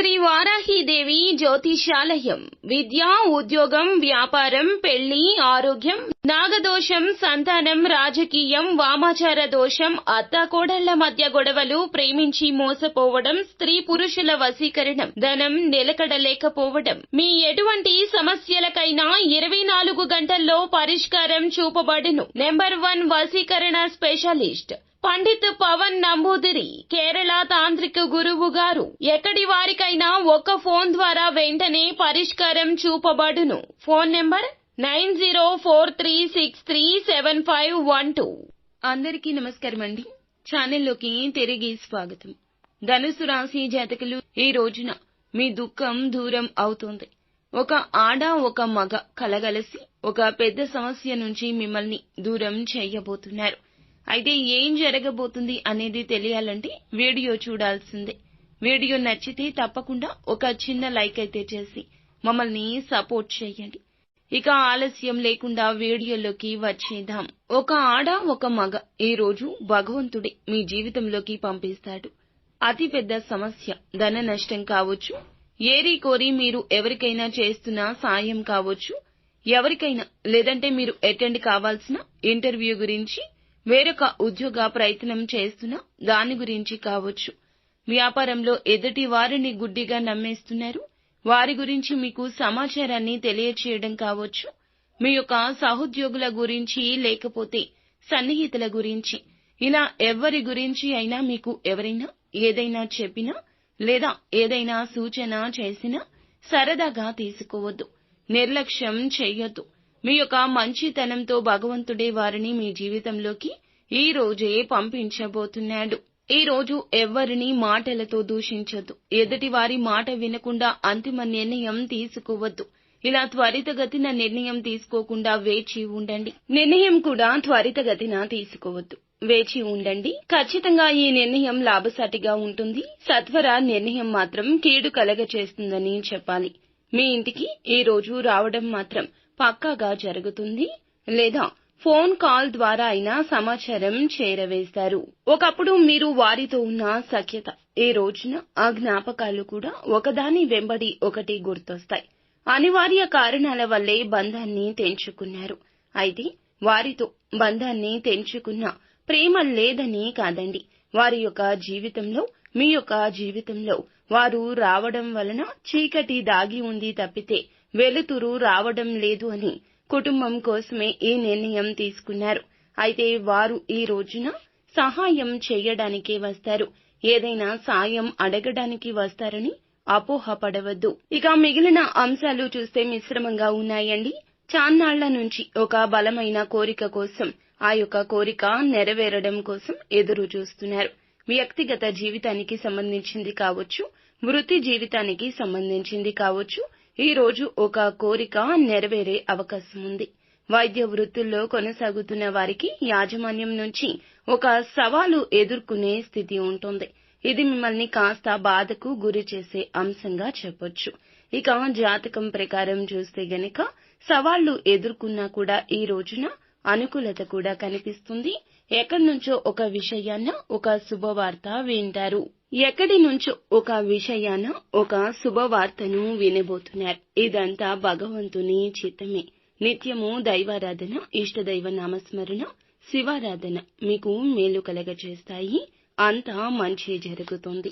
శ్రీ వారాహీదేవి జ్యోతిషాలయం విద్య, ఉద్యోగం, వ్యాపారం, పెళ్లి, ఆరోగ్యం, నాగదోషం, సంతానం, రాజకీయం, వామాచార దోషం, అత్తాకోడళ్ల మధ్య గొడవలు, ప్రేమించి మోసపోవడం, స్త్రీ పురుషుల వశీకరణం, ధనం నిలకడలేకపోవడం, మీ ఎటువంటి సమస్యలకైనా 24 గంటల్లో పరిష్కారం చూపబడును. నెంబర్ 1 వశీకరణ స్పెషలిస్ట్ పండిత్ పవన్ నంబూదిరి, కేరళ తాంత్రిక గురువు గారు. ఎక్కడి వారికైనా ఒక్క ఫోన్ ద్వారా వెంటనే పరిష్కారం చూపబడును. Phone number 9043637512. అందరికీ నమస్కారం అండి. ఛానల్లోకి తిరిగి స్వాగతం. ధనుసు రాశి జాతకులు, ఈ రోజున మీ దుఃఖం దూరం అవుతోంది. ఒక ఆడ ఒక మగ కలగలిసి ఒక పెద్ద సమస్య నుంచి మిమ్మల్ని దూరం చేయబోతున్నారు. అయితే ఏం జరగబోతుంది అనేది తెలియాలంటే వీడియో చూడాల్సిందే. వీడియో నచ్చితే తప్పకుండా ఒక చిన్న లైక్ అయితే చేసి మమ్మల్ని సపోర్ట్ చేయండి. ఇక ఆలస్యం లేకుండా వీడియోలోకి వచ్చేద్దాం. ఒక ఆడ ఒక మగ ఈ రోజు భగవంతుడే మీ జీవితంలోకి పంపిస్తాడు. అతి పెద్ద సమస్య ధన నష్టం కావచ్చు, ఏరి కోరి మీరు ఎవరికైనా చేస్తున్న సాయం కావచ్చు, ఎవరికైనా లేదంటే మీరు అటెండ్ కావాల్సిన ఇంటర్వ్యూ గురించి, వేరొక ఉద్యోగ ప్రయత్నం చేస్తున్న దాని గురించి కావచ్చు. వ్యాపారంలో ఎదుటి వారిని గుడ్డిగా నమ్మేస్తున్నారు, వారి గురించి మీకు సమాచారాన్ని తెలియచేయడం కావచ్చు. మీ యొక్క సహోద్యోగుల గురించి లేకపోతే సన్నిహితుల గురించి, ఇలా ఎవరి గురించి అయినా మీకు ఎవరైనా ఏదైనా చెప్పినా లేదా ఏదైనా సూచన చేసినా సరదాగా తీసుకోవద్దు, నిర్లక్ష్యం చేయొద్దు. మీ యొక్క మంచితనంతో భగవంతుడే వారిని మీ జీవితంలోకి ఈ రోజే పంపించబోతున్నాడు. ఈ రోజు ఎవ్వరిని మాటలతో దూషించొద్దు, ఎదుటి వారి మాట వినకుండా అంతిమ నిర్ణయం తీసుకోవద్దు. ఇలా త్వరితగతిన నిర్ణయం తీసుకోకుండా వేచి ఉండండి. నిర్ణయం కూడా త్వరితగతిన తీసుకోవద్దు, వేచి ఉండండి. ఖచ్చితంగా ఈ నిర్ణయం లాభసాటిగా ఉంటుంది. సత్వర నిర్ణయం మాత్రం కీడు కలగచేస్తుందని చెప్పాలి. మీ ఇంటికి ఈ రోజు రావడం మాత్రం పక్కాగా జరుగుతుంది, లేదా ఫోన్ కాల్ ద్వారా అయినా సమాచారం చేరవేస్తారు. ఒకప్పుడు మీరు వారితో ఉన్న సఖ్యత, ఈ రోజున ఆ జ్ఞాపకాలు కూడా ఒకదాని వెంబడి ఒకటి గుర్తొస్తాయి. అనివార్య కారణాల వల్లే బంధాన్ని తెంచుకున్నారు. అయితే వారితో బంధాన్ని తెంచుకున్న ప్రేమ లేదని కాదండి. వారి యొక్క జీవితంలో, మీ యొక్క జీవితంలో వారు రావడం వలన చీకటి దాగి ఉంది తప్పితే వెలుతురు రావడం లేదు అని కుటుంబం కోసమే ఈ నిర్ణయం తీసుకున్నారు. అయితే వారు ఈ రోజున సహాయం చేయడానికే వస్తారు, ఏదైనా సాయం అడగడానికి వస్తారని అపోహపడవద్దు. ఇక మిగిలిన అంశాలు చూస్తే మిశ్రమంగా ఉన్నాయండి. చాన్నాళ్ల నుంచి ఒక బలమైన కోరిక కోసం, ఆ యొక్క కోరిక నెరవేరడం కోసం ఎదురు చూస్తున్నారు. వ్యక్తిగత జీవితానికి సంబంధించింది కావచ్చు, వృత్తి జీవితానికి సంబంధించింది కావచ్చు. ఈ రోజు ఒక కోరిక నెరవేరే అవకాశం ఉంది. వైద్య వృత్తుల్లో కొనసాగుతున్న వారికి యాజమాన్యం నుంచి ఒక సవాలు ఎదుర్కొనే స్థితి ఉంటుంది. ఇది మిమ్మల్ని కాస్త బాధకు గురి చేసే అంశంగా చెప్పొచ్చు. ఇక జాతకం ప్రకారం చూస్తే గనక సవాళ్లు ఎదుర్కొన్నా కూడా ఈ రోజున అనుకూలత కూడా కనిపిస్తుంది. ఎక్కడి నుంచో ఒక విషయాన్న ఒక శుభవార్త వింటారు. ఎక్కడి నుంచో ఒక విషయాన ఒక శుభవార్తను వినబోతున్నారు. ఇదంతా భగవంతుని చిత్తమే. నిత్యము దైవారాధన, ఇష్టదైవ నామస్మరణ, శివారాధన మీకు మేలు కలగచేస్తాయి. అంతా మంచి జరుగుతుంది.